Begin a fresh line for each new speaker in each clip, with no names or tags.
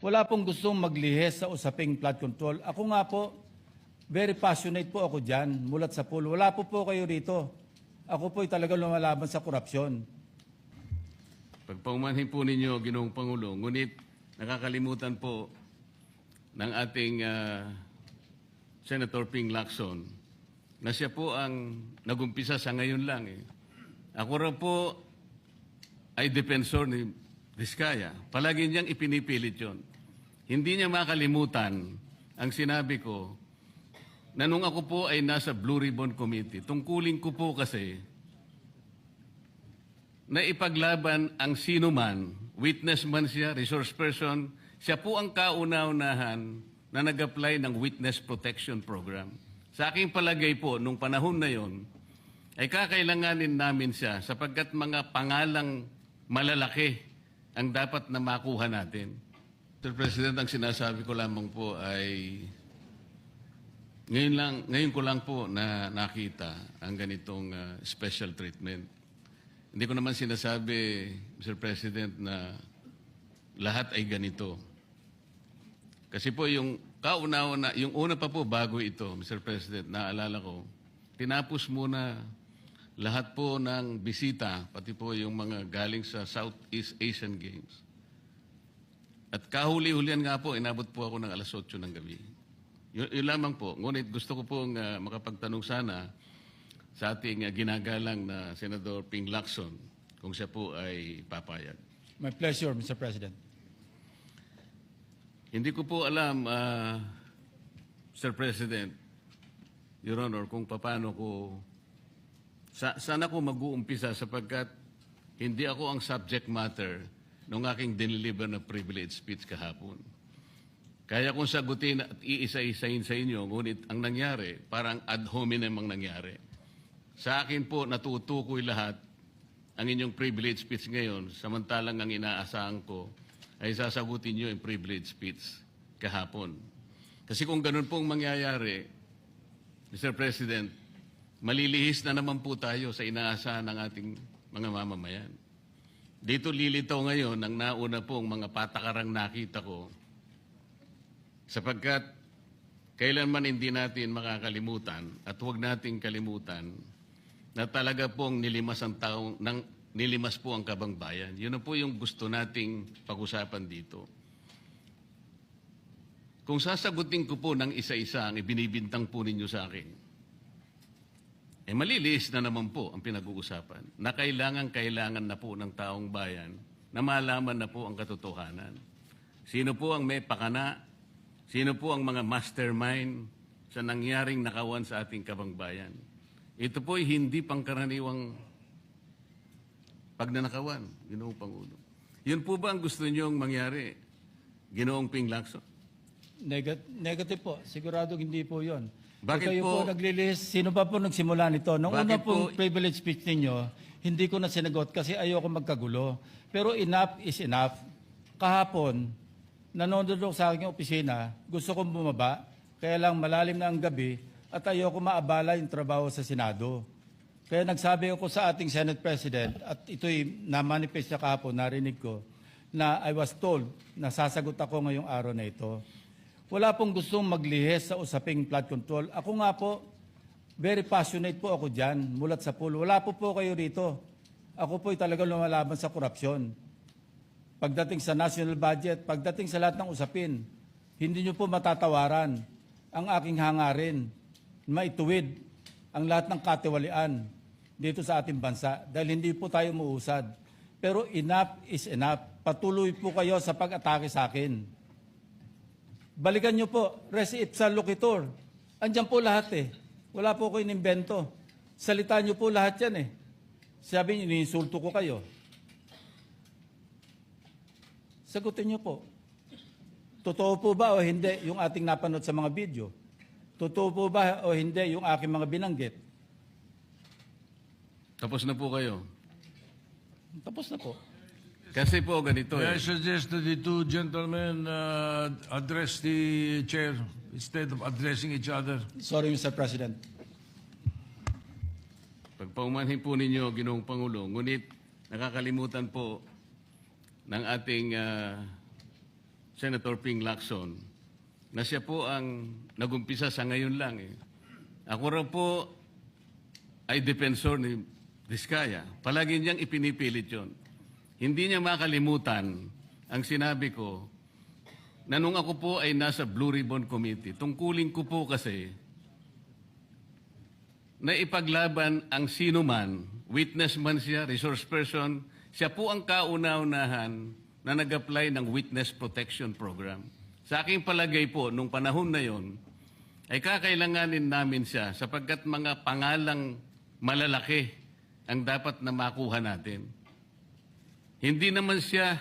Wala pong gustong maglihis sa usaping flood control. Ako nga po, very passionate po ako dyan, mulat sa pool. Wala po kayo rito. Ako po'y talagang lumalaban sa korupsyon.
Pagpaumanhin po ninyo, Ginoong Pangulo, ngunit nakakalimutan po ng ating Senator Ping Lacson na siya po ang nagumpisa sa ngayon lang. Ako rin po ay defensor ni Vizcaya. Palagi niyang ipinipilit yon. Hindi niya makalimutan ang sinabi ko na nung ako po ay nasa Blue Ribbon Committee, tungkulin ko po kasi na ipaglaban ang sino man, witness man siya, resource person, siya po ang kauna-unahan na nag-apply ng Witness Protection Program. Sa aking palagay po, nung panahon na yon, ay kakailanganin namin siya sapagkat mga pangalang malalaki ang dapat na makuha natin. Mr. President, ang sinasabi ko lamang po ay ngayon ko lang po na nakita ang ganitong special treatment. Hindi ko naman sinasabi, Mr. President, na lahat ay ganito. Kasi po yung yung una pa po bago ito, Mr. President, naalala ko, tinapos muna lahat po ng bisita, pati po yung mga galing sa Southeast Asian Games. At kahuli-hulian nga po, inabot po ako ng alas 8 ng gabi. Yun lamang po. Ngunit gusto ko pong makapagtanong sana sa ating ginagalang na Senador Ping Lacson kung siya po ay papayag.
My pleasure, Mr. President.
Hindi ko po alam, Mr. President, Your Honor, kung paano ko, saan ako mag-uumpisa sapagkat hindi ako ang subject matter ng aking diniliver na privilege speech kahapon. Kaya kung sagutin at iisa-isahin sa inyo, ngunit ang nangyari, parang ad hominem ang nangyari. Sa akin po, natutukoy lahat ang inyong privilege speech ngayon, samantalang ang inaasahan ko ay sasagutin nyo yung privilege speech kahapon. Kasi kung ganun pong mangyayari, Mr. President, malilihis na naman po tayo sa inaasahan ng ating mga mamamayan. Dito lilitaw ngayon ang nauna pong mga patakarang nakita ko sapagkat kailanman hindi natin makakalimutan at huwag nating kalimutan na talaga pong nilimas po ang kabangbayan. Yun na po yung gusto nating pag-usapan dito. Kung sasagutin ko po ng isa-isa ang ibinibintang po ninyo sa akin, maliliis na naman po ang pinag-uusapan na kailangan na po ng taong bayan na malaman na po ang katotohanan. Sino po ang may pakana? Sino po ang mga mastermind sa nangyaring nakawan sa ating kabangbayan? Ito po ay hindi pangkaraniwang pagnanakawan, Ginoong Pangulo. Yun po ba ang gusto niyong mangyari, Ginoong Ping Lacson?
Negative po. Sigurado hindi po yun.
Bakit
kayo
po
naglilihis, sino pa po nagsimula nito? Nung una pong privilege speech ninyo, hindi ko na sinagot kasi ayoko magkagulo. Pero enough is enough. Kahapon, nanonood ako sa aking opisina, gusto kong bumaba, kaya lang malalim na ang gabi at ayoko maabala yung trabaho sa Senado. Kaya nagsabi ako sa ating Senate President at ito'y na-manifest niya kahapon, narinig ko, na I was told na sasagot ako ngayong araw na ito. Wala pong gustong maglihis sa usaping flood control. Ako nga po, very passionate po ako dyan, mulat sa pool. Wala po kayo rito. Ako po'y talagang lumalaban sa korupsyon. Pagdating sa national budget, pagdating sa lahat ng usapin, hindi nyo po matatawaran ang aking hangarin, maituwid ang lahat ng katiwalian dito sa ating bansa dahil hindi po tayo umuusad. Pero enough is enough. Patuloy po kayo sa pag-atake sa akin. Balikan nyo po, res ipsa loquitur. Andyan po lahat eh. Wala po ko inimbento. Salita nyo po lahat yan eh. Sabi nyo, iniinsulto ko kayo. Sagutin nyo po. Totoo po ba o hindi yung ating napanood sa mga video? Totoo po ba o hindi yung aking mga binanggit?
Tapos na po kayo.
Tapos na po.
Kasi po ganito
May I suggest that the two gentlemen address the chair instead of addressing each other.
Sorry, Mr. President.
Pagpaumanhin po ninyo, Ginoong Pangulo, ngunit nakakalimutan po ng ating Senator Ping Lacson, na siya po ang nagumpisa sa ngayon lang. Ako raw po ay defensor ni Diskaya. Palagi niyang ipinipilit yon. Hindi niya makalimutan ang sinabi ko na nung ako po ay nasa Blue Ribbon Committee, tungkulin ko po kasi na ipaglaban ang sino man, witness man siya, resource person, siya po ang kauna-unahan na nag-apply ng Witness Protection Program. Sa aking palagay po, nung panahon na yon, ay kakailanganin namin siya sapagkat mga pangalang malalaki ang dapat na makuha natin. Hindi naman siya,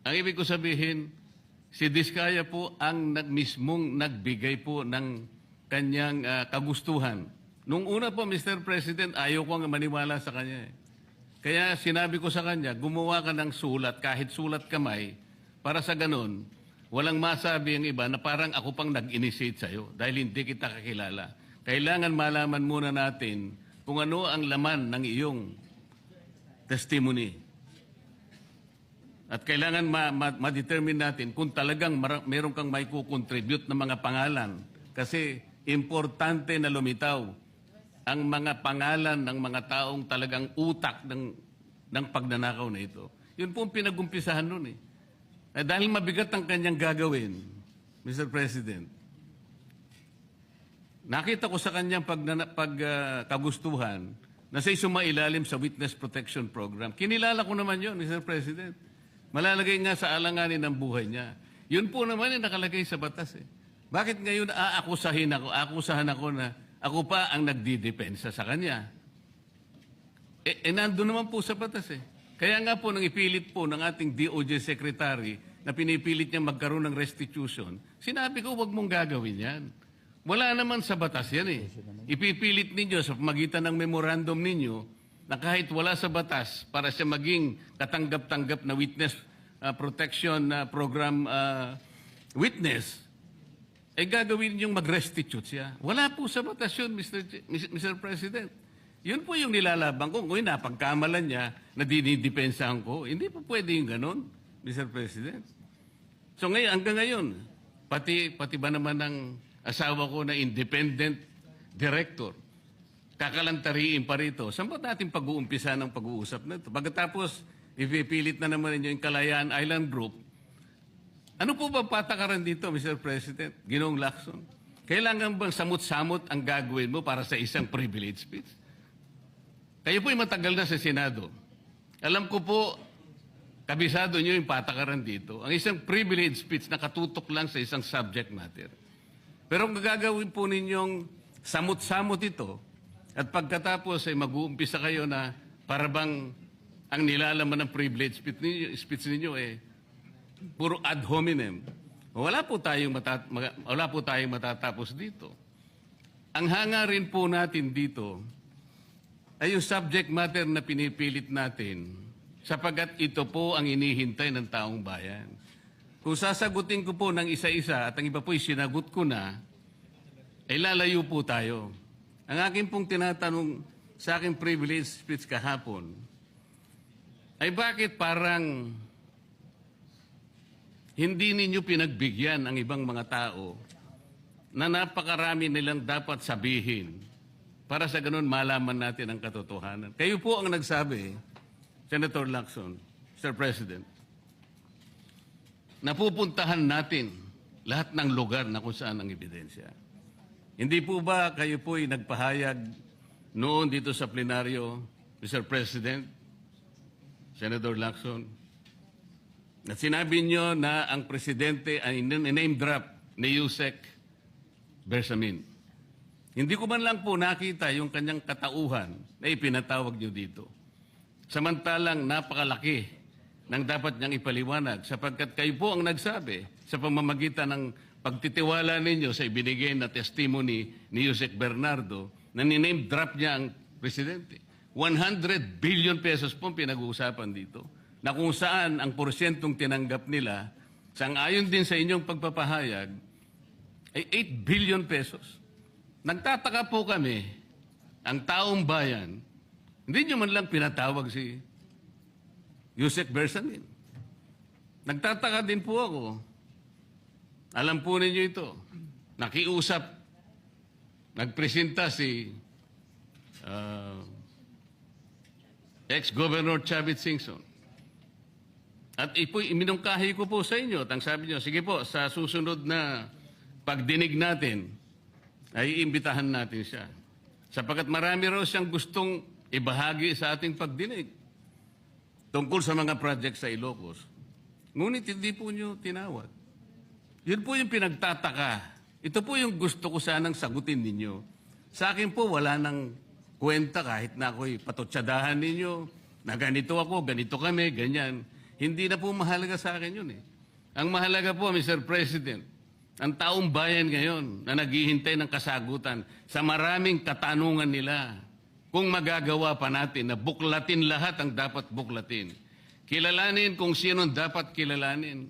ang ibig ko sabihin, si Diskaya po ang mismong nagbigay po ng kanyang kagustuhan. Nung una po, Mr. President, ayaw ko nga maniwala sa kanya. Kaya sinabi ko sa kanya, gumawa ka ng sulat, kahit sulat kamay, para sa ganun, walang masabi ang iba na parang ako pang nag-initiate sa'yo dahil hindi kita kakilala. Kailangan malaman muna natin kung ano ang laman ng iyong testimony. At kailangan ma-determine natin kung talagang meron kang may kukontribute na mga pangalan. Kasi importante na lumitaw ang mga pangalan ng mga taong talagang utak ng pagnanakaw na ito. Yun po ang pinag-umpisahan nun eh. Dahil mabigat ang kanyang gagawin, Mr. President, nakita ko sa kanyang pagkagustuhan na siya'y sumailalim sa Witness Protection Program. Kinilala ko naman yun, Mr. President. Malalagay nga sa alanganin ng buhay niya. Yun po naman yung nakalagay sa batas eh. Bakit ngayon akusahan ako na ako pa ang nagdidepensa sa kanya? Nandun naman po sa batas eh. Kaya nga po nang ipilit po ng ating DOJ Secretary na pinipilit niya magkaroon ng restitution, sinabi ko huwag mong gagawin yan. Wala naman sa batas yan eh. Ipipilit ninyo sa pamagitan ng memorandum ninyo na kahit wala sa batas para siya maging katanggap-tanggap na witness protection program witness, ay gagawin yung mag-restitute siya. Wala po sa batas yun, Mr. President. Yun po yung nilalaban ko. Kung napagkamalan niya na dinidepensahan ko, hindi po pwede yung ganun, Mr. President. So ngayon, hanggang ngayon, pati ba naman ng asawa ko na independent director, kakalantariin pa rito. Saan ba natin pag-uumpisa ng pag-uusap na ito? Pagkatapos, ipipilit na naman ninyo yung Kalayaan Island Group. Ano po ba patakaran dito, Mr. President? Ginoong Lacson? Kailangan bang samot-samot ang gagawin mo para sa isang privilege speech? Kayo po'y matagal na sa Senado. Alam ko po, kabisado nyo yung patakaran dito. Ang isang privilege speech na katutok lang sa isang subject matter. Pero kung gagawin po ninyong samot-samot ito, at pagkatapos ay mag-uumpisa kayo na para bang ang nilalaman ng privilege speech ninyo puro ad hominem. Wala po tayong matatapos dito. Ang hangarin po natin dito ay yung subject matter na pinipilit natin sapagat ito po ang inihintay ng taong bayan. Kung sasagutin ko po ng isa-isa at ang iba po'y sinagot ko na, ay lalayo po tayo. Ang akin pong tinatanong sa aking privilege speech kahapon ay bakit parang hindi ninyo pinagbigyan ang ibang mga tao na napakarami nilang dapat sabihin para sa ganun malaman natin ang katotohanan. Kayo po ang nagsabi, Senator Lacson, Mr. President, napupuntahan natin lahat ng lugar na kung saan ang ebidensya. Hindi po ba kayo po'y nagpahayag noon dito sa plenaryo, Mr. President, Senator Lacson, at sinabi nyo na ang presidente ay name drop ni Yusek Bersamin. Hindi ko man lang po nakita yung kanyang katauhan na ipinatawag nyo dito. Samantalang napakalaki ng dapat niyang ipaliwanag sapagkat kayo po ang nagsabi sa pamamagitan ng pagtitiwala ninyo sa ibinigay na testimony ni Yusek Bernardo na niname drop niya ang presidente. 100 billion pesos po pinag-uusapan dito na kung saan ang porsyentong tinanggap nila, sang-ayon din sa inyong pagpapahayag, ay 8 billion pesos. Nagtataka po kami, ang taong bayan, hindi nyo man lang pinatawag si Yusek Bersamin. Nagtataka din po ako. Alam po ninyo ito. Nakiusap, nagpresenta si ex-Governor Chavit Singson. At iminungkahi ko po sa inyo. At ang sabi nyo, sige po, sa susunod na pagdinig natin, ay iimbitahan natin siya. Sapagkat marami raw siyang gustong ibahagi sa ating pagdinig tungkol sa mga project sa Ilocos. Ngunit hindi po nyo tinawag. Yun po yung pinagtataka. Ito po yung gusto ko sanang sagutin ninyo. Sa akin po, wala nang kwenta kahit na ako'y patutsadahan ninyo, na ganito ako, ganito kami, ganyan. Hindi na po mahalaga sa akin yun eh. Ang mahalaga po, Mr. President, ang taong bayan ngayon na naghihintay ng kasagutan sa maraming katanungan nila kung magagawa pa natin na buklatin lahat ang dapat buklatin. Kilalanin kung sino dapat kilalanin.